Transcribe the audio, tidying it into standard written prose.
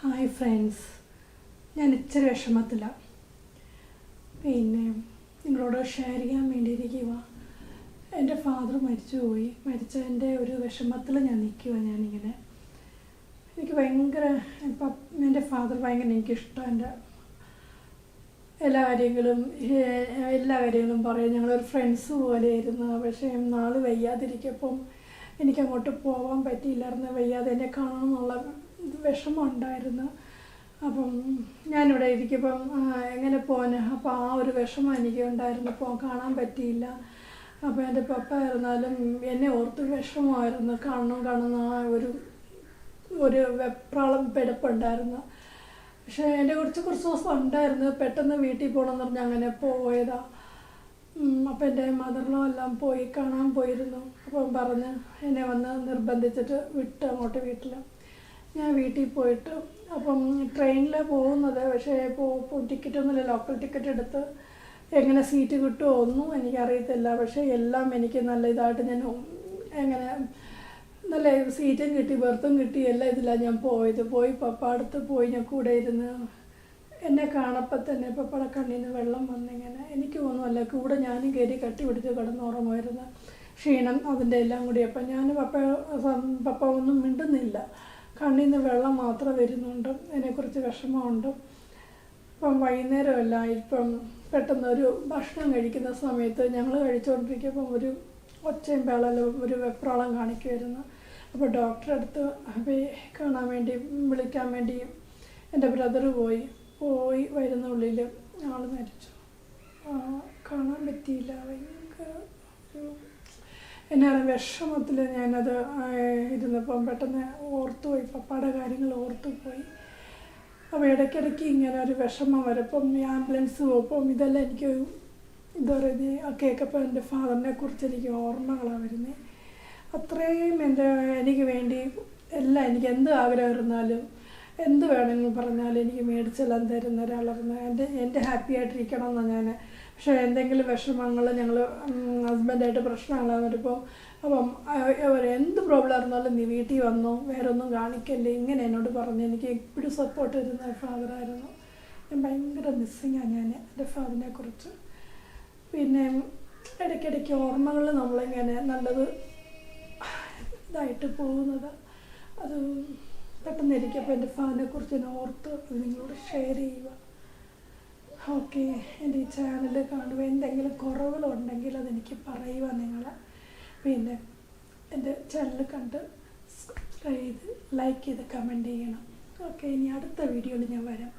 Hi friends, ഞാൻ ഇച്ചിരി വിഷമത്തിലാണ്. നിങ്ങളോട് ഷെയർ ചെയ്യാൻ വേണ്ടിയിരിക്കുക. എൻ്റെ ഫാദർ മരിച്ചുപോയി. മരിച്ചതിൻ്റെ ഒരു വിഷമത്തിൽ ഞാൻ നിൽക്കുക. ഞാനിങ്ങനെ എനിക്ക് ഭയങ്കര എൻ്റെ ഫാദർ ഭയങ്കര എനിക്കിഷ്ടം. എൻ്റെ എല്ലാ കാര്യങ്ങളും പറയും. ഞങ്ങളൊരു ഫ്രണ്ട്സ് പോലെയായിരുന്നു. പക്ഷേ നാളെ വയ്യാതിരിക്കപ്പം എനിക്കങ്ങോട്ട് പോകാൻ പറ്റിയില്ലായിരുന്നു. വയ്യാതെ എന്നെ കാണാമെന്നുള്ള വിഷമം ഉണ്ടായിരുന്നു. അപ്പം ഞാനിവിടെ ഇരിക്കുമ്പം എങ്ങനെ പോകാൻ, അപ്പോൾ ആ ഒരു വിഷമം എനിക്ക് ഉണ്ടായിരുന്നു. കാണാൻ പറ്റിയില്ല. അപ്പോൾ എൻ്റെ പപ്പ ആയിരുന്നാലും എന്നെ ഓർത്ത് വിഷമമായിരുന്നു. കാണുന്ന ആ ഒരു വെപ്രാളം പെടുപ്പുണ്ടായിരുന്നു. പക്ഷേ എൻ്റെ കുറച്ച് ദിവസം ഉണ്ടായിരുന്നു. പെട്ടെന്ന് വീട്ടിൽ പോകണമെന്ന് പറഞ്ഞ് അങ്ങനെ പോയതാണ്. അപ്പോൾ എൻ്റെ മദറിനോ എല്ലാം കാണാൻ പോയിരുന്നു. അപ്പം പറഞ്ഞ് എന്നെ വന്ന് നിർബന്ധിച്ചിട്ട് വിട്ട് അങ്ങോട്ട് വീട്ടിൽ. ഞാൻ വീട്ടിൽ പോയിട്ട് അപ്പം ട്രെയിനിലാണ് പോകുന്നത്. പക്ഷേ ടിക്കറ്റൊന്നുമില്ല. ലോക്കൽ ടിക്കറ്റ് എടുത്ത് എങ്ങനെ സീറ്റ് കിട്ടുമോ ഒന്നും എനിക്കറിയത്തില്ല. പക്ഷേ എല്ലാം എനിക്ക് നല്ല ഇതായിട്ട് ഞാൻ എങ്ങനെ നല്ല സീറ്റും കിട്ടി, ബർത്തും കിട്ടി. എല്ലാം ഇതിലാണ് ഞാൻ പോയി പപ്പ അടുത്ത് പോയി. ഞാൻ കൂടെ ഇരുന്ന് എന്നെ കാണപ്പം തന്നെ പപ്പയുടെ കണ്ണിൽ നിന്ന് വെള്ളം വന്നിങ്ങനെ. എനിക്ക് ഒന്നുമല്ല, കൂടെ ഞാനും കയറി കട്ടി പിടിച്ച് കിടന്നുറങ്ങുമായിരുന്നു. ക്ഷീണം അതിൻ്റെ എല്ലാം കൂടി. അപ്പം ഞാൻ പപ്പ ഒന്നും മിണ്ടുന്നില്ല. കണ്ണിൽ നിന്ന് വെള്ളം മാത്രം വരുന്നുണ്ട്. അതിനെക്കുറിച്ച് വിഷമമുണ്ട്. ഇപ്പം വൈകുന്നേരമല്ല, ഇപ്പം പെട്ടെന്നൊരു ഭക്ഷണം കഴിക്കുന്ന സമയത്ത് ഞങ്ങൾ കഴിച്ചുകൊണ്ടിരിക്കുമ്പം ഒരു ഒച്ചയും ബഹളവും ഒരു വെപ്രാളം കാണിക്കുമായിരുന്നു. അപ്പോൾ ഡോക്ടറെ അടുത്ത് വിളിക്കാൻ വേണ്ടി എൻ്റെ ബ്രദർ പോയി വരുന്നുള്ളിൽ ആൾ മരിച്ചു. കാണാൻ പറ്റിയില്ല. ഭയങ്കര എന്നാ വിഷമത്തിൽ ഞാനത് ഇരുന്നപ്പം പെട്ടെന്ന് ഓർത്തുപോയി. പപ്പയുടെ കാര്യങ്ങൾ ഓർത്തുപോയി. അപ്പോൾ ഇടയ്ക്കിടയ്ക്ക് ഇങ്ങനെ ഒരു വിഷമം വരപ്പം ആംബുലൻസ് പോകുമ്പം ഇതെല്ലാം എനിക്ക് എന്താ പറയുന്നത് കേൾക്കപ്പോൾ എൻ്റെ ഫാദറിനെ കുറിച്ച് എനിക്ക് ഓർമ്മകളാണ് വരുന്നത്. അത്രയും എനിക്ക് വേണ്ടി എല്ലാം, എനിക്ക് എന്ത് ആഗ്രഹം ഇരുന്നാലും എന്ത് വേണമെങ്കിലും പറഞ്ഞാലും എനിക്ക് മേടിച്ചെല്ലാം തരുന്ന ഒരാളായിരുന്നു. എൻ്റെ ഹാപ്പി ആയിട്ടിരിക്കണം എന്നാണ് ഞാൻ. പക്ഷേ എന്തെങ്കിലും വിഷമങ്ങൾ ഞങ്ങൾ ഹസ്ബൻഡായിട്ട് പ്രശ്നങ്ങളാണ് വരുമ്പോൾ അപ്പം എന്ത് പ്രോബ്ലം ഇരുന്നാലും നീ വീട്ടിൽ വന്നോ, വേറെ ഒന്നും കാണിക്കല്ലേ, ഇങ്ങനെ എന്നോട് പറഞ്ഞ് എനിക്ക് എപ്പോഴും സപ്പോർട്ട് തരുന്ന ഫാദറായിരുന്നു. ഞാൻ ഭയങ്കര മിസ്സിങ്ങാണ് ഞാൻ എൻ്റെ ഫാദറിനെ കുറിച്ച്. ഇടയ്ക്കിടയ്ക്ക് ഓർമ്മകൾ നമ്മളിങ്ങനെ നല്ലത് ഇതായിട്ട് പോകുന്നത്. അത് പെട്ടെന്ന് ഇരിക്കുമ്പോൾ എൻ്റെ ഫാദറിനെ കുറിച്ച് ഞാൻ ഓർത്ത് നിങ്ങളോട് ഷെയർ ചെയ്യുക. ഓക്കെ, എൻ്റെ ഈ ചാനൽ കാണുക. എന്തെങ്കിലും കുറവുകളുണ്ടെങ്കിൽ അതെനിക്ക് പറയുക നിങ്ങൾ. എൻ്റെ ചാനൽ കണ്ട് സബ്സ്ക്രൈബ് ചെയ്ത് ലൈക്ക് ചെയ്ത് കമൻറ്റ് ചെയ്യണം. ഓക്കെ, ഇനി അടുത്ത വീഡിയോയിൽ ഞാൻ വരാം.